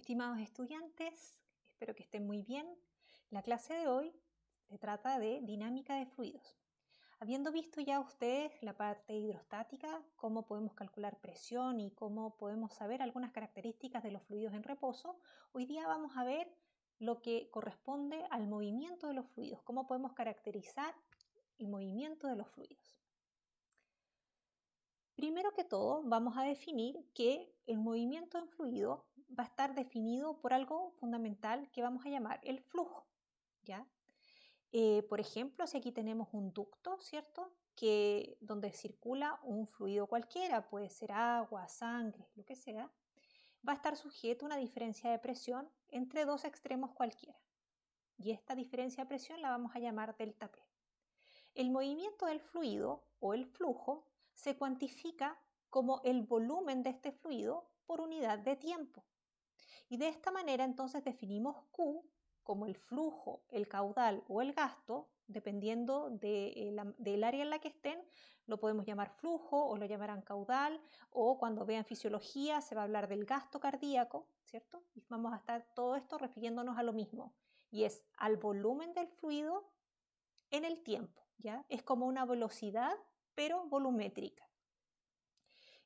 Estimados estudiantes, espero que estén muy bien. La clase de hoy se trata de dinámica de fluidos. Habiendo visto ya ustedes la parte hidrostática, cómo podemos calcular presión y cómo podemos saber algunas características de los fluidos en reposo, hoy día vamos a ver lo que corresponde al movimiento de los fluidos, cómo podemos caracterizar el movimiento de los fluidos. Primero que todo, vamos a definir que el movimiento en fluido va a estar definido por algo fundamental que vamos a llamar el flujo, ¿ya? Por ejemplo, si aquí tenemos un ducto, ¿cierto? Donde circula un fluido cualquiera, puede ser agua, sangre, lo que sea, va a estar sujeto a una diferencia de presión entre dos extremos cualquiera. Y esta diferencia de presión la vamos a llamar delta P. El movimiento del fluido o el flujo se cuantifica como el volumen de este fluido por unidad de tiempo. Y de esta manera entonces definimos Q como el flujo, el caudal o el gasto, dependiendo del área en la que estén, lo podemos llamar flujo o lo llamarán caudal, o cuando vean fisiología se va a hablar del gasto cardíaco, ¿cierto? Y vamos a estar todo esto refiriéndonos a lo mismo, y es al volumen del fluido en el tiempo, ¿ya? Es como una velocidad, pero volumétrica.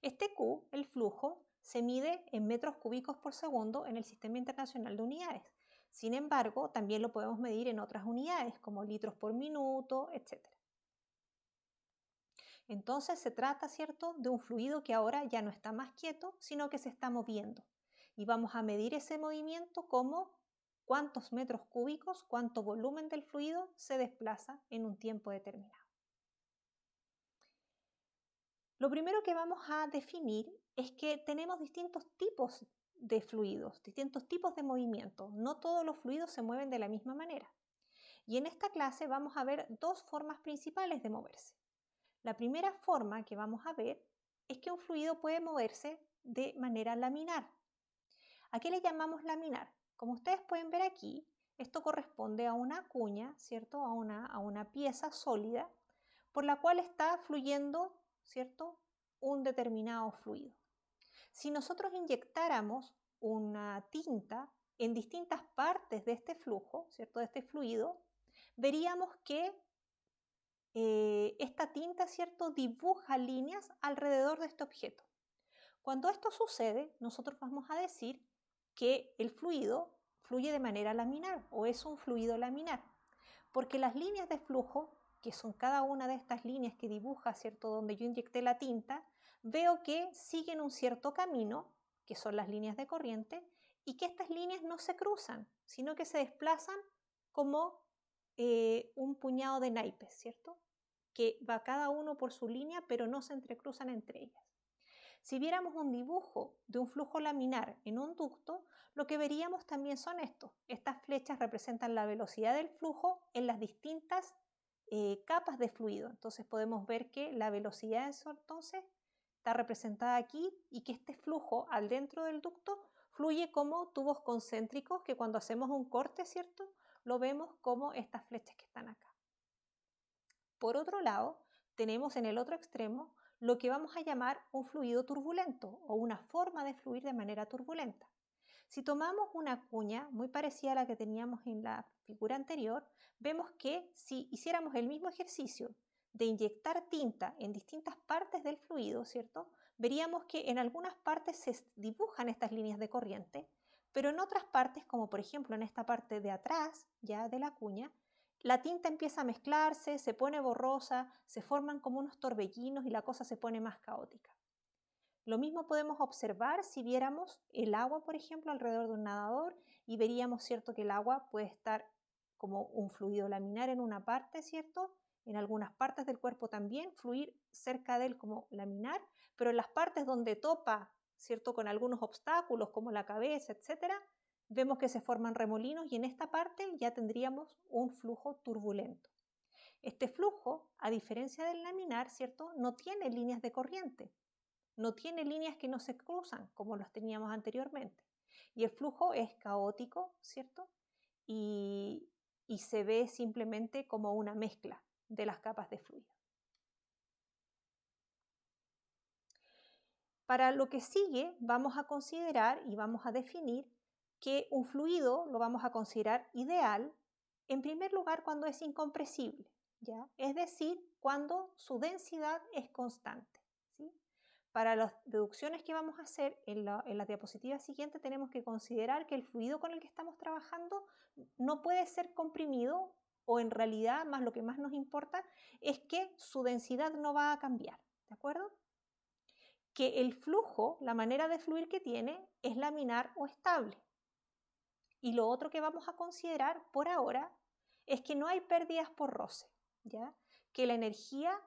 Este Q, el flujo, se mide en metros cúbicos por segundo en el Sistema Internacional de Unidades. Sin embargo, también lo podemos medir en otras unidades, como litros por minuto, etc. Entonces se trata, ¿cierto?, de un fluido que ahora ya no está más quieto, sino que se está moviendo. Y vamos a medir ese movimiento como cuántos metros cúbicos, cuánto volumen del fluido se desplaza en un tiempo determinado. Lo primero que vamos a definir es que tenemos distintos tipos de fluidos, distintos tipos de movimiento. No todos los fluidos se mueven de la misma manera. Y en esta clase vamos a ver dos formas principales de moverse. La primera forma que vamos a ver es que un fluido puede moverse de manera laminar. ¿A qué le llamamos laminar? Como ustedes pueden ver aquí, esto corresponde a una cuña, ¿cierto? A una pieza sólida por la cual está fluyendo, ¿cierto?, un determinado fluido. Si nosotros inyectáramos una tinta en distintas partes de este flujo, ¿cierto?, de este fluido, veríamos que esta tinta, ¿cierto?, dibuja líneas alrededor de este objeto. Cuando esto sucede, nosotros vamos a decir que el fluido fluye de manera laminar o es un fluido laminar, porque las líneas de flujo, que son cada una de estas líneas que dibuja, ¿cierto?, donde yo inyecté la tinta, veo que siguen un cierto camino, que son las líneas de corriente, y que estas líneas no se cruzan, sino que se desplazan como un puñado de naipes, ¿cierto?, que va cada uno por su línea, pero no se entrecruzan entre ellas. Si viéramos un dibujo de un flujo laminar en un ducto, lo que veríamos también son estos. Estas flechas representan la velocidad del flujo en las distintas capas de fluido. Entonces podemos ver que la velocidad entonces está representada aquí y que este flujo al dentro del ducto fluye como tubos concéntricos que cuando hacemos un corte, ¿cierto?, lo vemos como estas flechas que están acá. Por otro lado, tenemos en el otro extremo lo que vamos a llamar un fluido turbulento o una forma de fluir de manera turbulenta. Si tomamos una cuña muy parecida a la que teníamos en la figura anterior, vemos que si hiciéramos el mismo ejercicio de inyectar tinta en distintas partes del fluido, ¿cierto?, veríamos que en algunas partes se dibujan estas líneas de corriente, pero en otras partes, como por ejemplo en esta parte de atrás ya de la cuña, la tinta empieza a mezclarse, se pone borrosa, se forman como unos torbellinos y la cosa se pone más caótica. Lo mismo podemos observar si viéramos el agua, por ejemplo, alrededor de un nadador y veríamos, ¿cierto?, que el agua puede estar como un fluido laminar en una parte, ¿cierto? En algunas partes del cuerpo también, fluir cerca de él como laminar, pero en las partes donde topa, ¿cierto?, con algunos obstáculos como la cabeza, etcétera, vemos que se forman remolinos y en esta parte ya tendríamos un flujo turbulento. Este flujo, a diferencia del laminar, ¿cierto?, no tiene líneas de corriente, no tiene líneas que no se cruzan como los teníamos anteriormente. Y el flujo es caótico, ¿cierto? Y se ve simplemente como una mezcla de las capas de fluido. Para lo que sigue, vamos a considerar y vamos a definir que un fluido lo vamos a considerar ideal, en primer lugar, cuando es incompresible, ¿ya? Es decir, cuando su densidad es constante, ¿sí? Para las deducciones que vamos a hacer en la diapositiva siguiente, tenemos que considerar que el fluido con el que estamos trabajando no puede ser comprimido, o en realidad lo que más nos importa es que su densidad no va a cambiar, ¿de acuerdo? Que el flujo, la manera de fluir que tiene, es laminar o estable. Y lo otro que vamos a considerar por ahora es que no hay pérdidas por roce, ¿ya? Que la energía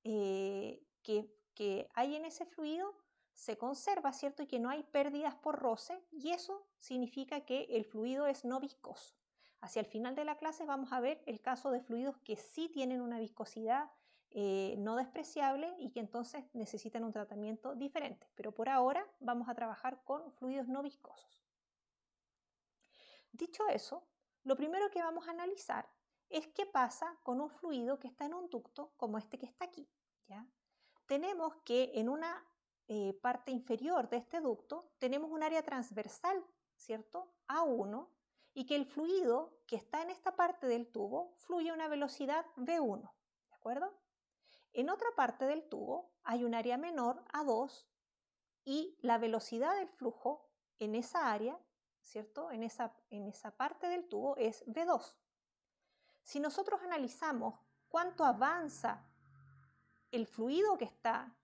que hay en ese fluido se conserva, ¿cierto? Y que no hay pérdidas por roce, y eso significa que el fluido es no viscoso. Hacia el final de la clase vamos a ver el caso de fluidos que sí tienen una viscosidad no despreciable y que entonces necesitan un tratamiento diferente. Pero por ahora vamos a trabajar con fluidos no viscosos. Dicho eso, lo primero que vamos a analizar es qué pasa con un fluido que está en un ducto como este que está aquí, ¿ya? Tenemos que en una parte inferior de este ducto tenemos un área transversal, ¿cierto? A1, y que el fluido que está en esta parte del tubo fluye a una velocidad V1, ¿de acuerdo? En otra parte del tubo hay un área menor, A2, y la velocidad del flujo en esa área, ¿cierto? En esa parte del tubo es V2. Si nosotros analizamos cuánto avanza el fluido que está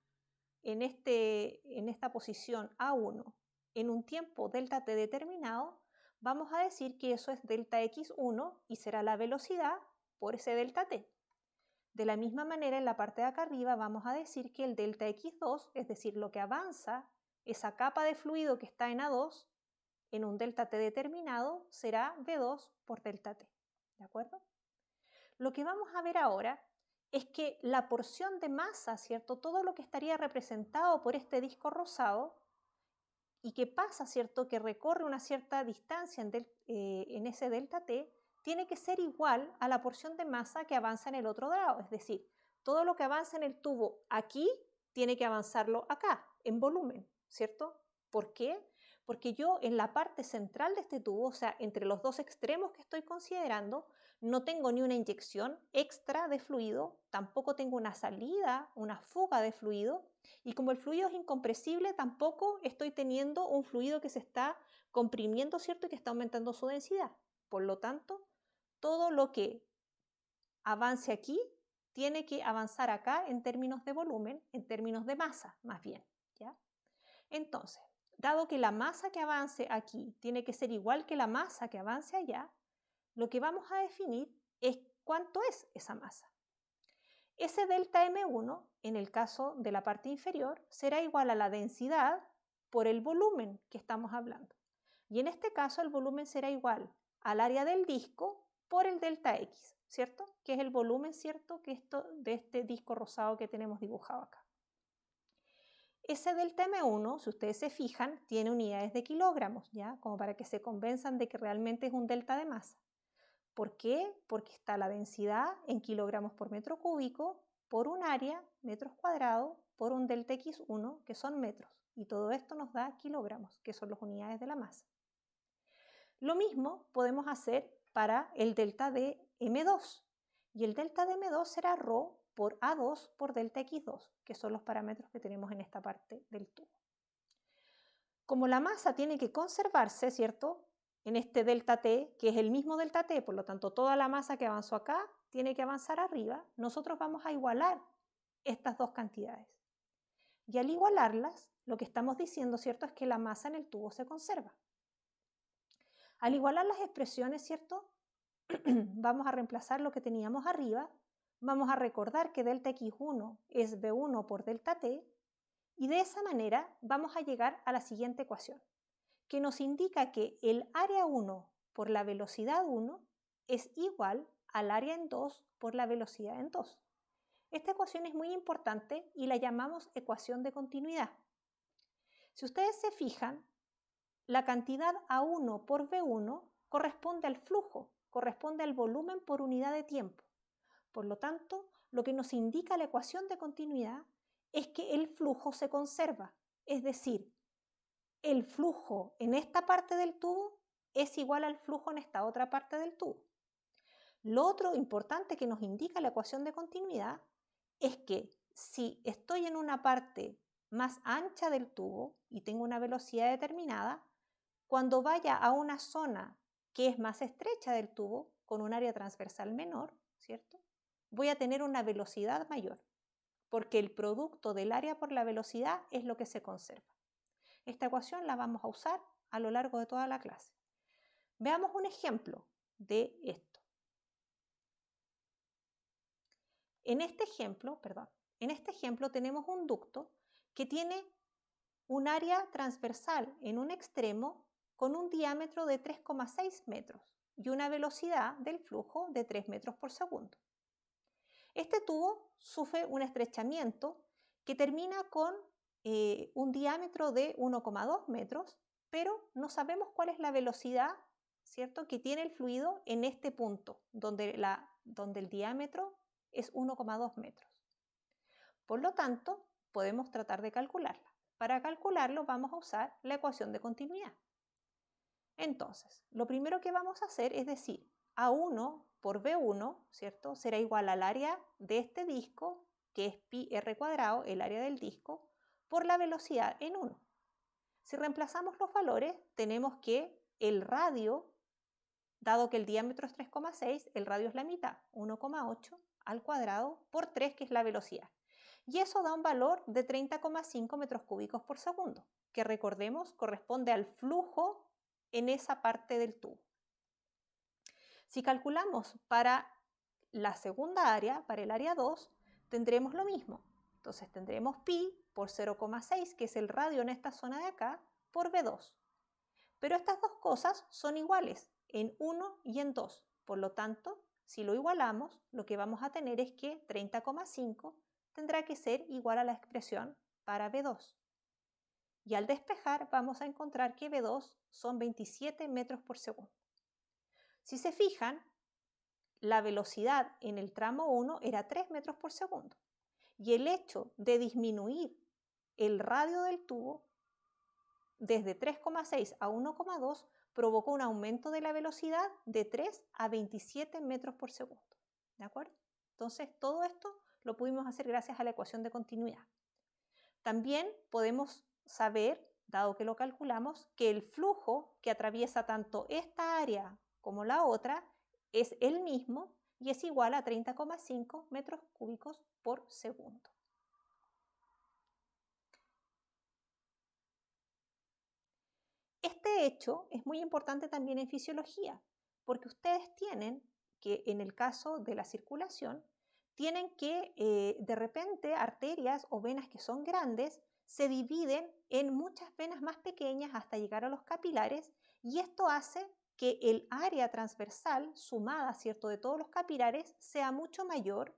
en esta posición A1 en un tiempo delta t determinado, vamos a decir que eso es delta x1 y será la velocidad por ese delta t. De la misma manera, en la parte de acá arriba vamos a decir que el delta x2, es decir, lo que avanza, esa capa de fluido que está en A2, en un delta t determinado, será V2 por delta t. ¿De acuerdo? Lo que vamos a ver ahora es que la porción de masa, ¿cierto? Todo lo que estaría representado por este disco rosado y que pasa, ¿cierto? Que recorre una cierta distancia en ese delta t, tiene que ser igual a la porción de masa que avanza en el otro lado. Es decir, todo lo que avanza en el tubo aquí tiene que avanzarlo acá, en volumen, ¿cierto? ¿Por qué? Porque yo en la parte central de este tubo, o sea, entre los dos extremos que estoy considerando, no tengo ni una inyección extra de fluido, tampoco tengo una salida, una fuga de fluido, y como el fluido es incompresible, tampoco estoy teniendo un fluido que se está comprimiendo, ¿cierto? Y que está aumentando su densidad. Por lo tanto, todo lo que avance aquí tiene que avanzar acá en términos de volumen, en términos de masa, más bien, ¿ya? Entonces, dado que la masa que avance aquí tiene que ser igual que la masa que avance allá, lo que vamos a definir es cuánto es esa masa. Ese delta M1, en el caso de la parte inferior, será igual a la densidad por el volumen que estamos hablando. Y en este caso el volumen será igual al área del disco por el delta X, ¿cierto? Que es el volumen, ¿cierto? De este disco rosado que tenemos dibujado acá. Ese delta M1, si ustedes se fijan, tiene unidades de kilogramos, ¿ya? Como para que se convenzan de que realmente es un delta de masa. ¿Por qué? Porque está la densidad en kilogramos por metro cúbico, por un área, metros cuadrados, por un delta X1, que son metros. Y todo esto nos da kilogramos, que son las unidades de la masa. Lo mismo podemos hacer para el delta de M2. Y el delta de M2 será ρ por A2 por delta X2, que son los parámetros que tenemos en esta parte del tubo. Como la masa tiene que conservarse, ¿cierto? En este delta T, que es el mismo delta T, por lo tanto toda la masa que avanzó acá tiene que avanzar arriba, nosotros vamos a igualar estas dos cantidades. Y al igualarlas, lo que estamos diciendo, ¿cierto?, es que la masa en el tubo se conserva. Al igualar las expresiones, ¿cierto?, vamos a reemplazar lo que teníamos arriba, vamos a recordar que delta X1 es V1 por delta T, y de esa manera vamos a llegar a la siguiente ecuación, que nos indica que el área 1 por la velocidad 1 es igual al área en 2 por la velocidad en 2. Esta ecuación es muy importante y la llamamos ecuación de continuidad. Si ustedes se fijan, la cantidad A1 por V1 corresponde al flujo, corresponde al volumen por unidad de tiempo. Por lo tanto, lo que nos indica la ecuación de continuidad es que el flujo se conserva, es decir, el flujo en esta parte del tubo es igual al flujo en esta otra parte del tubo. Lo otro importante que nos indica la ecuación de continuidad es que si estoy en una parte más ancha del tubo y tengo una velocidad determinada, cuando vaya a una zona que es más estrecha del tubo, con un área transversal menor, ¿cierto? Voy a tener una velocidad mayor, porque el producto del área por la velocidad es lo que se conserva. Esta ecuación la vamos a usar a lo largo de toda la clase. Veamos un ejemplo de esto. En este ejemplo tenemos un ducto que tiene un área transversal en un extremo con un diámetro de 3,6 metros y una velocidad del flujo de 3 metros por segundo. Este tubo sufre un estrechamiento que termina con un diámetro de 1,2 metros, pero no sabemos cuál es la velocidad, ¿cierto?, que tiene el fluido en este punto, donde el diámetro es 1,2 metros. Por lo tanto, podemos tratar de calcularla. Para calcularlo vamos a usar la ecuación de continuidad. Entonces, lo primero que vamos a hacer es decir, A1 por B1, ¿cierto?, será igual al área de este disco, que es pi r cuadrado, el área del disco, por la velocidad en 1. Si reemplazamos los valores, tenemos que el radio, dado que el diámetro es 3,6, el radio es la mitad, 1,8 al cuadrado por 3, que es la velocidad. Y eso da un valor de 30,5 metros cúbicos por segundo, que recordemos corresponde al flujo en esa parte del tubo. Si calculamos para la segunda área, para el área 2, tendremos lo mismo. Entonces tendremos pi por 0,6, que es el radio en esta zona de acá, por B2. Pero estas dos cosas son iguales en 1 y en 2. Por lo tanto, si lo igualamos, lo que vamos a tener es que 30,5 tendrá que ser igual a la expresión para B2. Y al despejar vamos a encontrar que B2 son 27 metros por segundo. Si se fijan, la velocidad en el tramo 1 era 3 metros por segundo. Y el hecho de disminuir el radio del tubo desde 3,6 a 1,2 provocó un aumento de la velocidad de 3 a 27 metros por segundo. ¿De acuerdo? Entonces, todo esto lo pudimos hacer gracias a la ecuación de continuidad. También podemos saber, dado que lo calculamos, que el flujo que atraviesa tanto esta área como la otra es el mismo y es igual a 30,5 metros cúbicos por segundo. Este hecho es muy importante también en fisiología, porque ustedes tienen que, en el caso de la circulación, tienen que de repente arterias o venas que son grandes se dividen en muchas venas más pequeñas hasta llegar a los capilares, y esto hace que el área transversal sumada, ¿cierto?, de todos los capilares sea mucho mayor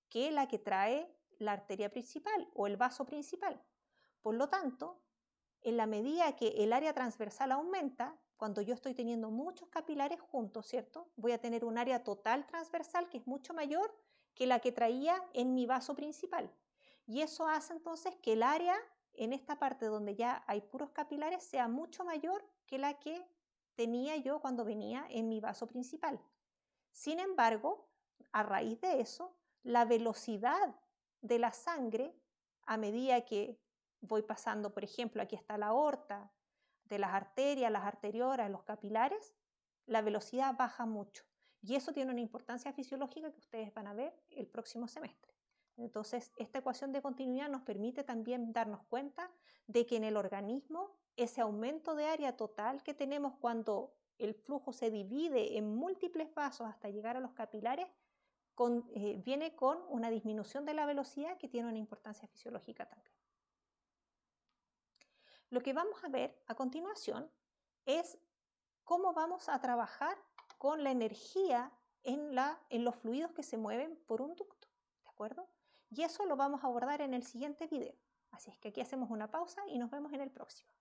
que la que trae la arteria principal o el vaso principal. Por lo tanto, en la medida que el área transversal aumenta, cuando yo estoy teniendo muchos capilares juntos, ¿cierto?, voy a tener un área total transversal que es mucho mayor que la que traía en mi vaso principal. Y eso hace entonces que el área en esta parte donde ya hay puros capilares sea mucho mayor que la que tenía yo cuando venía en mi vaso principal. Sin embargo, a raíz de eso, la velocidad de la sangre, a medida que voy pasando, por ejemplo, aquí está la aorta, de las arterias, las arteriolas, los capilares, la velocidad baja mucho. Y eso tiene una importancia fisiológica que ustedes van a ver el próximo semestre. Entonces, esta ecuación de continuidad nos permite también darnos cuenta de que en el organismo ese aumento de área total que tenemos cuando el flujo se divide en múltiples vasos hasta llegar a los capilares, viene con una disminución de la velocidad que tiene una importancia fisiológica también. Lo que vamos a ver a continuación es cómo vamos a trabajar con la energía en los fluidos que se mueven por un ducto, ¿de acuerdo? Y eso lo vamos a abordar en el siguiente video. Así es que aquí hacemos una pausa y nos vemos en el próximo.